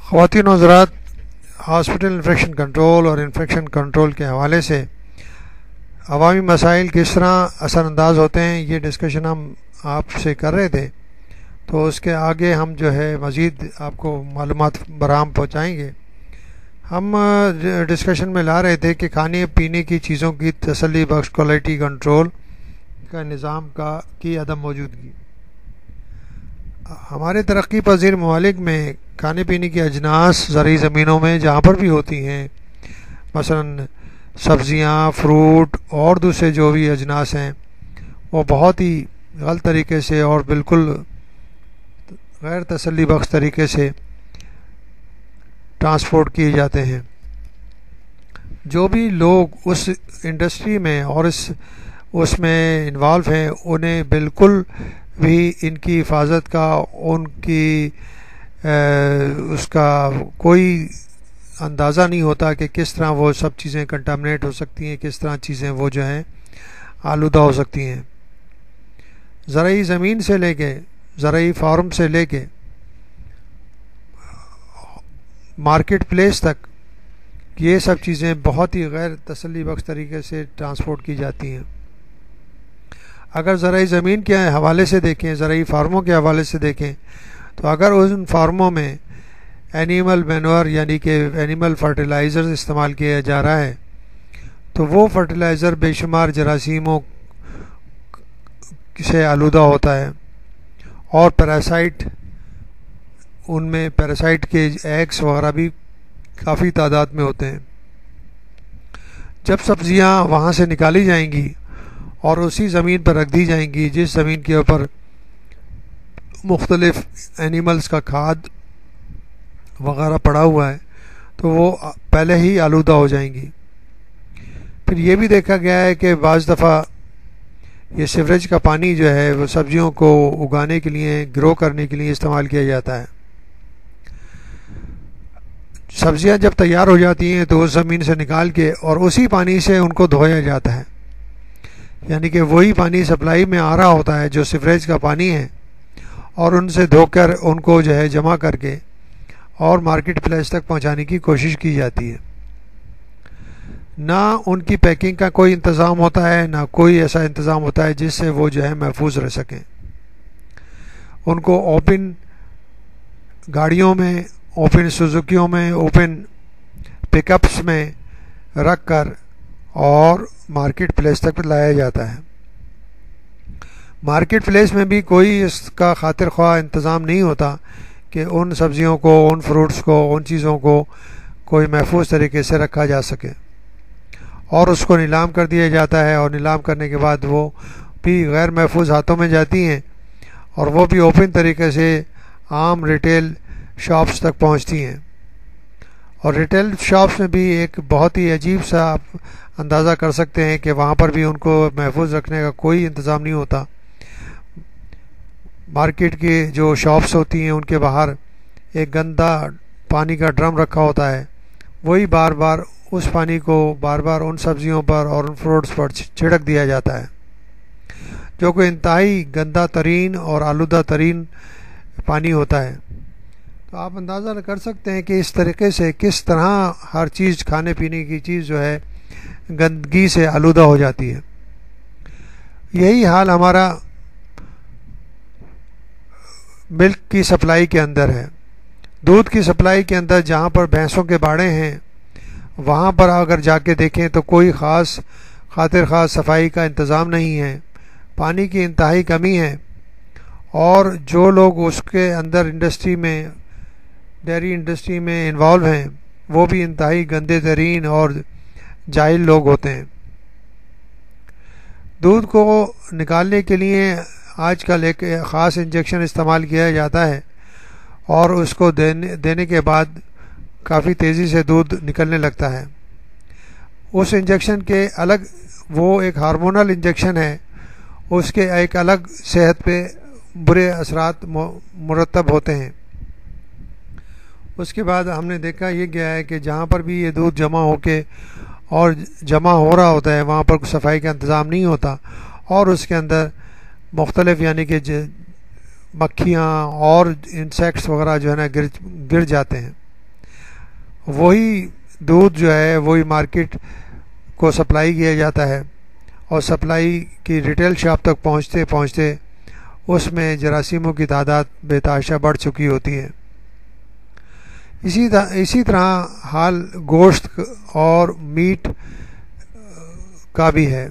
خواتین و حضرات، ہاسپٹل انفیکشن کنٹرول اور انفیکشن کنٹرول کے حوالے سے عوامی مسائل کس طرح اثر انداز ہوتے ہیں، یہ ڈسکشن ہم آپ سے کر رہے تھے. تو اس کے آگے ہم جو ہے مزید آپ کو معلومات برآمد پہنچائیں گے. ہم ڈسکشن میں لا رہے تھے کہ کھانے پینے کی چیزوں کی تسلی بخش کوالٹی کنٹرول کا نظام کی عدم موجودگی. ہمارے ترقی پذیر ممالک میں کھانے پینے کی اجناس زرعی زمینوں میں جہاں پر بھی ہوتی ہیں، مثلا سبزیاں، فروٹ اور دوسرے جو بھی اجناس ہیں، وہ بہت ہی غلط طریقے سے اور بالکل غیر تسلی بخش طریقے سے ٹرانسپورٹ کیے جاتے ہیں. جو بھی لوگ اس انڈسٹری میں اور اس میں انوالو ہیں، انہیں بالکل بھی ان کی حفاظت کا، ان کی اس کا کوئی اندازہ نہیں ہوتا کہ کس طرح وہ سب چیزیں کنٹامنیٹ ہو سکتی ہیں، کس طرح چیزیں وہ جو ہیں آلودہ ہو سکتی ہیں. زرعی زمین سے لے کے، زرعی فارم سے لے کے مارکیٹ پلیس تک، یہ سب چیزیں بہت ہی غیر تسلی بخش طریقے سے ٹرانسپورٹ کی جاتی ہیں. اگر زرعی زمین کے حوالے سے دیکھیں، زرعی فارموں کے حوالے سے دیکھیں، تو اگر ان فارموں میں اینیمل مینور یعنی کہ اینیمل فرٹیلائزر استعمال کیا جا رہا ہے، تو وہ فرٹیلائزر بے شمار جراثیموں سے آلودہ ہوتا ہے اور پیراسائٹ، ان میں پیراسائٹ کے ایگز وغیرہ بھی کافی تعداد میں ہوتے ہیں. جب سبزیاں وہاں سے نکالی جائیں گی اور اسی زمین پر رکھ دی جائیں گی جس زمین کے اوپر مختلف اینیملز کا کھاد وغیرہ پڑا ہوا ہے، تو وہ پہلے ہی آلودہ ہو جائیں گی. پھر یہ بھی دیکھا گیا ہے کہ بعض دفعہ یہ سیوریج کا پانی جو ہے وہ سبزیوں کو اگانے کے لیے، گرو کرنے کے لیے استعمال کیا جاتا ہے. سبزیاں جب تیار ہو جاتی ہیں تو اس زمین سے نکال کے اور اسی پانی سے ان کو دھویا جاتا ہے، یعنی کہ وہی پانی سپلائی میں آ رہا ہوتا ہے جو سیوریج کا پانی ہے، اور ان سے دھو کر ان کو جو ہے جمع کر کے اور مارکیٹ پلیس تک پہنچانے کی کوشش کی جاتی ہے. نہ ان کی پیکنگ کا کوئی انتظام ہوتا ہے، نہ کوئی ایسا انتظام ہوتا ہے جس سے وہ جو ہے محفوظ رہ سکیں. ان کو اوپن گاڑیوں میں، اوپن سوزوکیوں میں، اوپن پک اپس میں رکھ کر اور مارکیٹ پلیس تک لایا جاتا ہے. مارکیٹ پلیس میں بھی کوئی اس کا خاطر خواہ انتظام نہیں ہوتا کہ ان سبزیوں کو، ان فروٹس کو، ان چیزوں کو کوئی محفوظ طریقے سے رکھا جا سکے، اور اس کو نیلام کر دیا جاتا ہے، اور نیلام کرنے کے بعد وہ بھی غیر محفوظ ہاتھوں میں جاتی ہیں اور وہ بھی اوپن طریقے سے عام ریٹیل شاپس تک پہنچتی ہیں. اور ریٹیل شاپس میں بھی ایک بہت ہی عجیب سا آپ اندازہ کر سکتے ہیں کہ وہاں پر بھی ان کو محفوظ رکھنے کا کوئی انتظام نہیں ہوتا. مارکیٹ کی جو شاپس ہوتی ہیں ان کے باہر ایک گندا پانی کا ڈرم رکھا ہوتا ہے، وہی بار بار اس پانی کو بار بار ان سبزیوں پر اور ان فروٹس پر چھڑک دیا جاتا ہے، جو کہ انتہائی گندا ترین اور آلودہ ترین پانی ہوتا ہے. تو آپ اندازہ کر سکتے ہیں کہ اس طریقے سے کس طرح ہر چیز، کھانے پینے کی چیز جو ہے گندگی سے آلودہ ہو جاتی ہے. یہی حال ہمارا ملک کی سپلائی کے اندر ہے. دودھ کی سپلائی کے اندر جہاں پر بھینسوں کے باڑے ہیں، وہاں پر اگر جا کے دیکھیں تو کوئی خاص خاطر خاص صفائی کا انتظام نہیں ہے، پانی کی انتہائی کمی ہے، اور جو لوگ اس کے اندر انڈسٹری میں، ڈیری انڈسٹری میں انوالو ہیں، وہ بھی انتہائی گندے ترین اور جاہل لوگ ہوتے ہیں. دودھ کو نکالنے کے لیے آج کل ایک خاص انجیکشن استعمال کیا جاتا ہے، اور اس کو دینے کے بعد کافی تیزی سے دودھ نکلنے لگتا ہے. اس انجیکشن کے الگ، وہ ایک ہارمونل انجیکشن ہے، اس کے ایک الگ صحت پہ برے اثرات مرتب ہوتے ہیں. اس کے بعد ہم نے دیکھا یہ گیا ہے کہ جہاں پر بھی یہ دودھ جمع ہو کے اور جمع ہو رہا ہوتا ہے، وہاں پر صفائی کا انتظام نہیں ہوتا، اور اس کے اندر مختلف یعنی کہ مکھیاں اور انسیکٹس وغیرہ جو ہے نا گر جاتے ہیں. وہی دودھ جو ہے وہی مارکیٹ کو سپلائی کیا جاتا ہے، اور سپلائی کی ریٹیل شاپ تک پہنچتے پہنچتے اس میں جراثیموں کی تعداد بے تحاشا بڑھ چکی ہوتی ہے۔ اسی طرح حال گوشت اور میٹ کا بھی ہے۔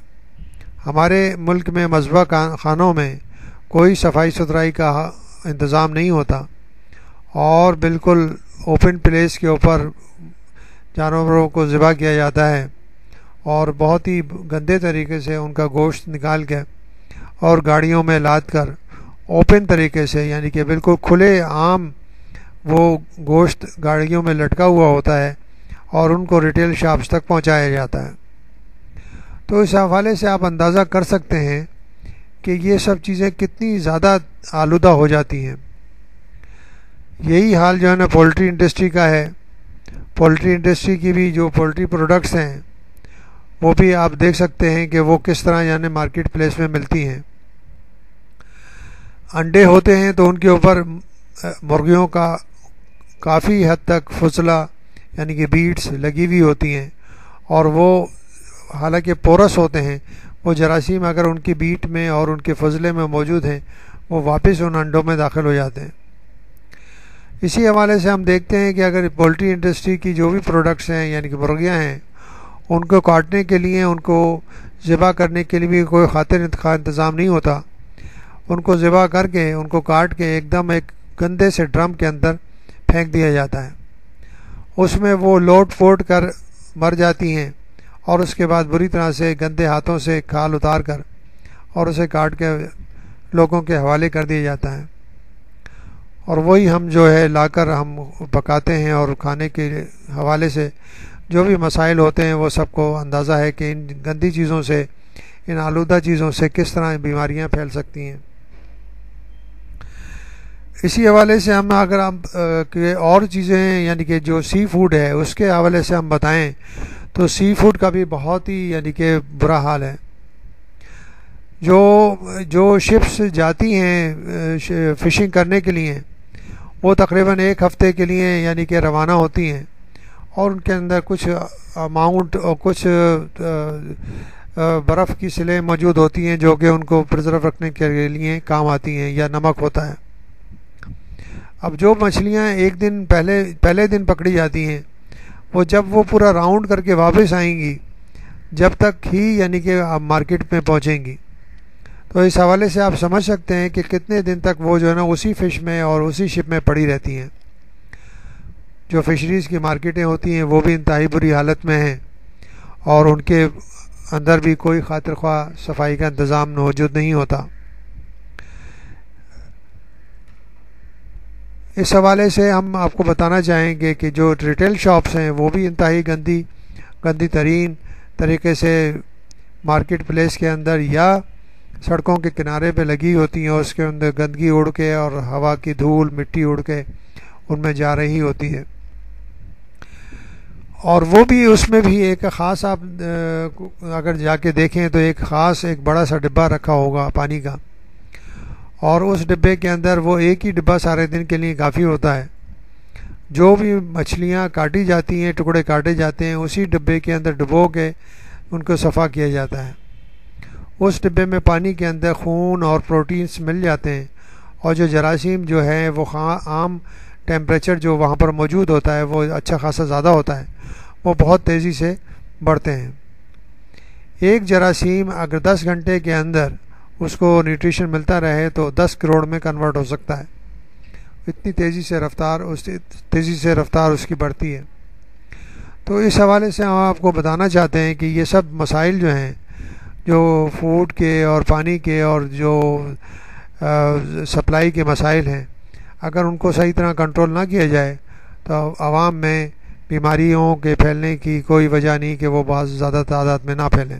ہمارے ملک میں مذبح خانوں میں کوئی صفائی ستھرائی کا انتظام نہیں ہوتا، اور بالکل اوپن پلیس کے اوپر جانوروں کو ذبح کیا جاتا ہے، اور بہت ہی گندے طریقے سے ان کا گوشت نکال کے اور گاڑیوں میں لاد کر اوپن طریقے سے، یعنی کہ بالکل کھلے عام وہ گوشت گاڑیوں میں لٹکا ہوا ہوتا ہے اور ان کو ریٹیل شاپس تک پہنچایا جاتا ہے۔ تو اس حوالے سے آپ اندازہ کر سکتے ہیں کہ یہ سب چیزیں کتنی زیادہ آلودہ ہو جاتی ہیں۔ یہی حال جو ہے نا پولٹری انڈسٹری کا ہے۔ پولٹری انڈسٹری کی بھی جو پولٹری پروڈکٹس ہیں وہ بھی آپ دیکھ سکتے ہیں کہ وہ کس طرح یعنی مارکیٹ پلیس میں ملتی ہیں۔ انڈے ہوتے ہیں تو ان کے اوپر مرغیوں کا کافی حد تک فضلہ یعنی کہ بیٹس لگی ہوئی ہوتی ہیں، اور وہ حالانکہ پورس ہوتے ہیں، وہ جراثیم اگر ان کی بیٹ میں اور ان کے فضلے میں موجود ہیں وہ واپس ان انڈوں میں داخل ہو جاتے ہیں۔ اسی حوالے سے ہم دیکھتے ہیں کہ اگر پولٹری انڈسٹری کی جو بھی پروڈکٹس ہیں یعنی کہ مرغیاں ہیں، ان کو کاٹنے کے لیے، ان کو ذبح کرنے کے لیے بھی کوئی خاطر انتظام نہیں ہوتا۔ ان کو ذبح کر کے، ان کو کاٹ کے ایک دم ایک گندے سے ڈرم کے اندر پھینک دیا جاتا ہے۔ اس میں وہ لوٹ پوٹ کر مر جاتی ہیں، اور اس کے بعد بری طرح سے گندے ہاتھوں سے کھال اتار کر اور اسے کاٹ کے لوگوں کے حوالے کر دیا جاتا ہے، اور وہی ہم جو ہے لا کر ہم پکاتے ہیں، اور کھانے کے حوالے سے جو بھی مسائل ہوتے ہیں وہ سب کو اندازہ ہے کہ ان گندی چیزوں سے، ان آلودہ چیزوں سے کس طرح بیماریاں پھیل سکتی ہیں۔ اسی حوالے سے ہم اگر ہم کہ اور چیزیں یعنی کہ جو سی فوڈ ہے اس کے حوالے سے ہم بتائیں تو سی فوڈ کا بھی بہت ہی یعنی کہ برا حال ہے۔ جو شپس جاتی ہیں فشنگ کرنے کے لیے، وہ تقریباً 1 ہفتے کے لیے یعنی کہ روانہ ہوتی ہیں، اور ان کے اندر کچھ اماؤنٹ اور کچھ برف کی سلیں موجود ہوتی ہیں جو کہ ان کو پرزرو رکھنے کے لیے کام آتی ہیں، یا نمک ہوتا ہے۔ اب جو مچھلیاں ایک دن پہلے دن پکڑی جاتی ہیں، وہ جب وہ پورا راؤنڈ کر کے واپس آئیں گی جب تک ہی یعنی کہ آپ مارکیٹ میں پہنچیں گی، تو اس حوالے سے آپ سمجھ سکتے ہیں کہ کتنے دن تک وہ جو ہے نا اسی فش میں اور اسی شپ میں پڑی رہتی ہیں۔ جو فشریز کی مارکیٹیں ہوتی ہیں وہ بھی انتہائی بری حالت میں ہیں، اور ان کے اندر بھی کوئی خاطر خواہ صفائی کا انتظام موجود نہیں ہوتا۔ اس حوالے سے ہم آپ کو بتانا چاہیں گے کہ جو ریٹیل شاپس ہیں وہ بھی انتہائی گندی ترین طریقے سے مارکیٹ پلیس کے اندر یا سڑکوں کے کنارے پہ لگی ہوتی ہیں، اور اس کے اندر گندگی اڑ کے اور ہوا کی دھول مٹی اڑ کے ان میں جا رہی ہوتی ہے، اور وہ بھی اس میں بھی ایک خاص، آپ اگر جا کے دیکھیں تو ایک خاص ایک بڑا سا ڈبہ رکھا ہوگا پانی کا، اور اس ڈبے کے اندر وہ ایک ہی ڈبہ سارے دن کے لیے کافی ہوتا ہے۔ جو بھی مچھلیاں کاٹی جاتی ہیں، ٹکڑے کاٹے جاتے ہیں، اسی ڈبے کے اندر ڈبو کے ان کو صفا کیا جاتا ہے۔ اس ڈبے میں پانی کے اندر خون اور پروٹینز مل جاتے ہیں، اور جو جراثیم جو ہے وہ عام ٹیمپریچر جو وہاں پر موجود ہوتا ہے وہ اچھا خاصا زیادہ ہوتا ہے، وہ بہت تیزی سے بڑھتے ہیں۔ ایک جراثیم اگر 10 گھنٹے کے اندر اس کو نیوٹریشن ملتا رہے تو 10 کروڑ میں کنورٹ ہو سکتا ہے، اتنی تیزی سے رفتار اس کی بڑھتی ہے۔ تو اس حوالے سے ہم آپ کو بتانا چاہتے ہیں کہ یہ سب مسائل جو ہیں، جو فوڈ کے اور پانی کے اور جو سپلائی کے مسائل ہیں، اگر ان کو صحیح طرح کنٹرول نہ کیا جائے تو عوام میں بیماریوں کے پھیلنے کی کوئی وجہ نہیں کہ وہ بہت زیادہ تعداد میں نہ پھیلیں۔